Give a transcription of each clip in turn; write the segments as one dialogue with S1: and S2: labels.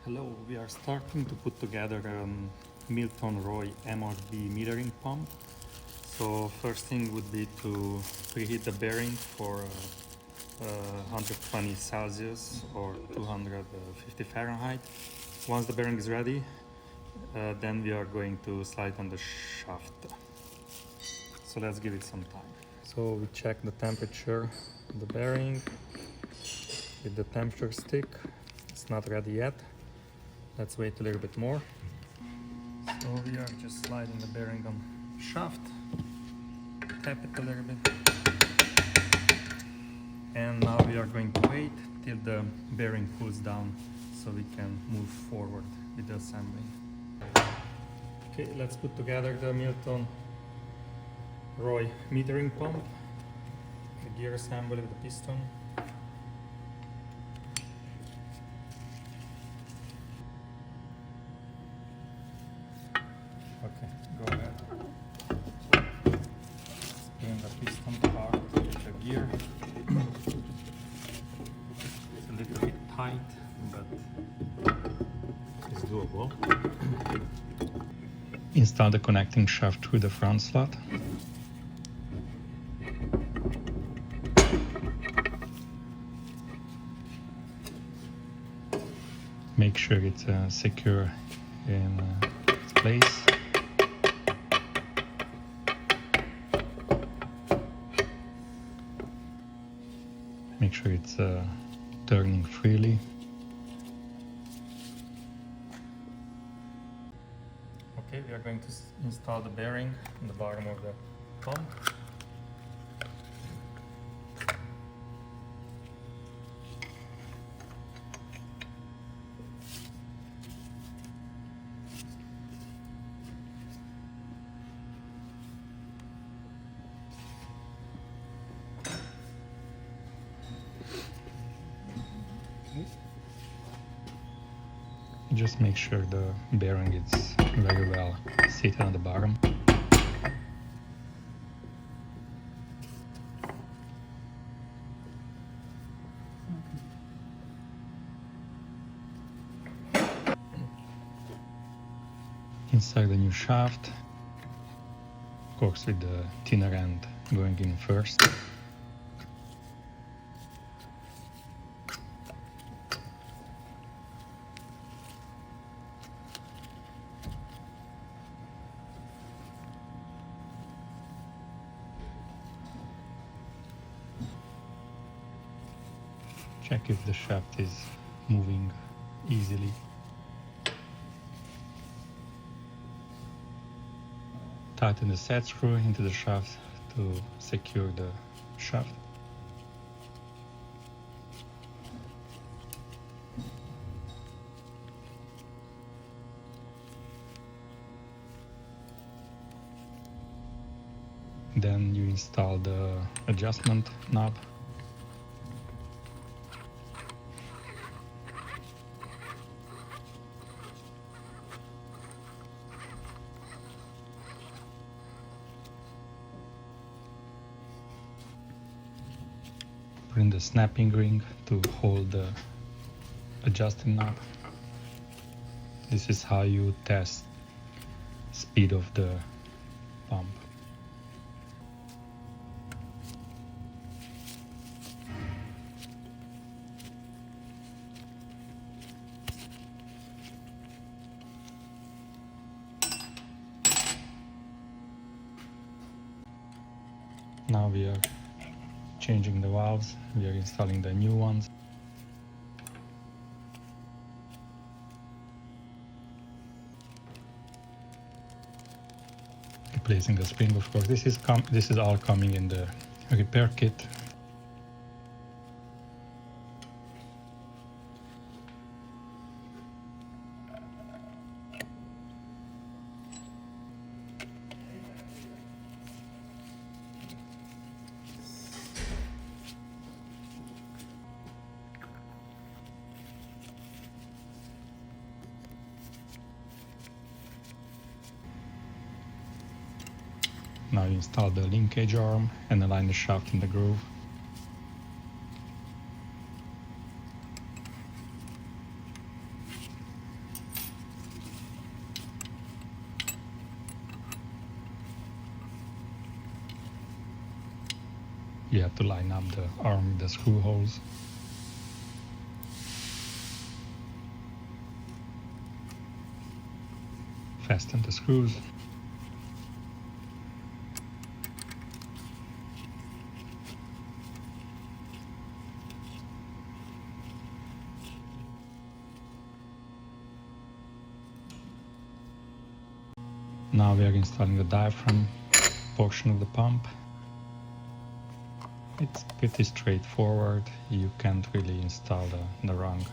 S1: Hello, we are starting to put together Milton Roy metering pump. So first thing would be to preheat the bearing for 120 Celsius or 250 Fahrenheit. Once the bearing is ready, then we are going to slide on the shaft. So let's give it some time. So we check the temperature of the bearing with the temperature stick. It's not ready yet. Let's wait a little bit more. So we are just sliding the bearing on the shaft. Tap it a little bit. And now we are going to wait till the bearing cools down so we can move forward with the assembly. Okay, let's put together the Milton Roy metering pump, the gear assembly with the piston. Okay, go ahead. Spin the piston part with the gear. It's a little bit tight, but it's doable. Install the connecting shaft through the front slot. Make sure it's secure in its place. Make sure it's turning freely. Okay, we are going to install the bearing on the bottom of the pump. Just make sure the bearing is very well seated on the bottom. Insert the new shaft, of course with the thinner end going in first. Check if the shaft is moving easily. Tighten the set screw into the shaft to secure the shaft. Then you install the adjustment knob. Put in the snapping ring to hold the adjusting knob. This is how you test speed of the pump. Now we are changing the valves, we are installing the new ones. Replacing the spring, of course. This is all coming in the repair kit. Now you install the linkage arm and align the shaft in the groove. You have to line up the arm with the screw holes. Fasten the screws. Now we are installing the diaphragm portion of the pump. It's pretty straightforward. You can't really install the wrong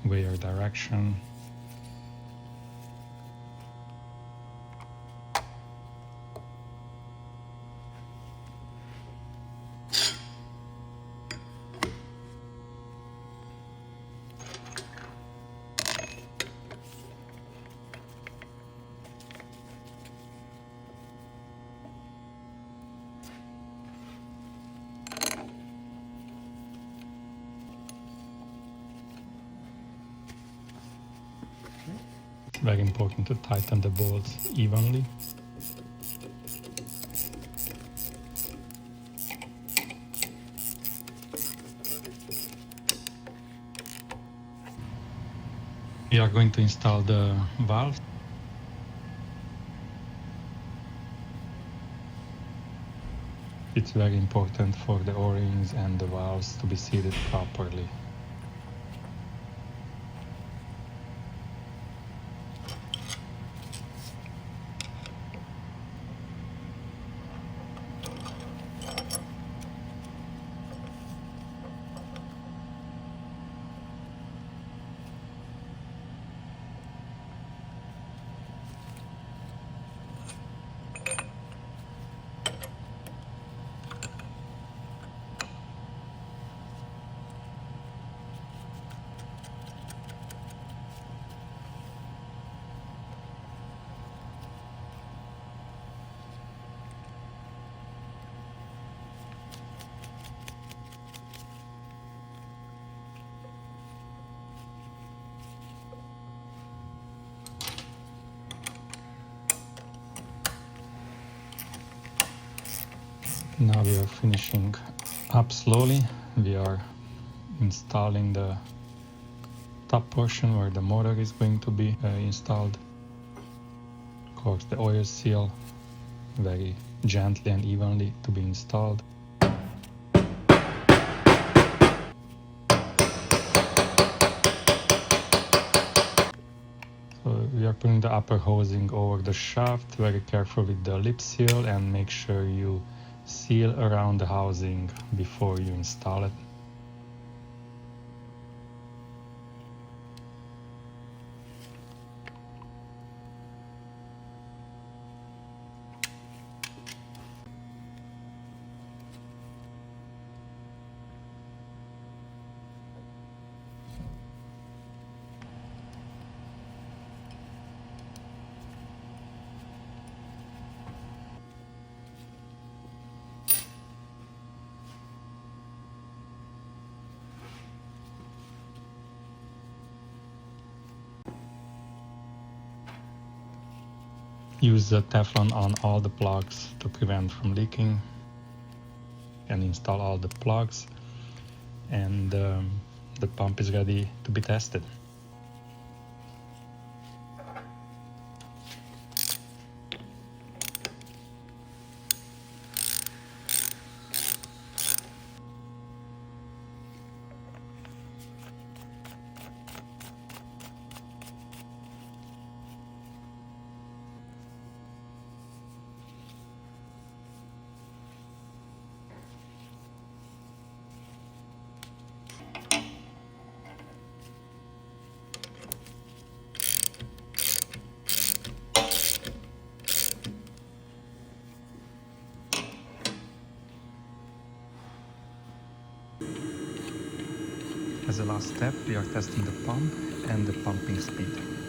S1: way or direction. Very important to tighten the bolts evenly. We are going to install the valve. It's very important for the O-rings and the valves to be seated properly. Now we are finishing up slowly. We are installing the top portion where the motor is going to be installed. Of course, the oil seal very gently and evenly to be installed. So we are putting the upper housing over the shaft. Very careful with the lip seal and make sure you seal around the housing before you install it. Use the Teflon on all the plugs to prevent from leaking, and install all the plugs, and the pump is ready to be tested. As a last step, we are testing the pump and the pumping speed.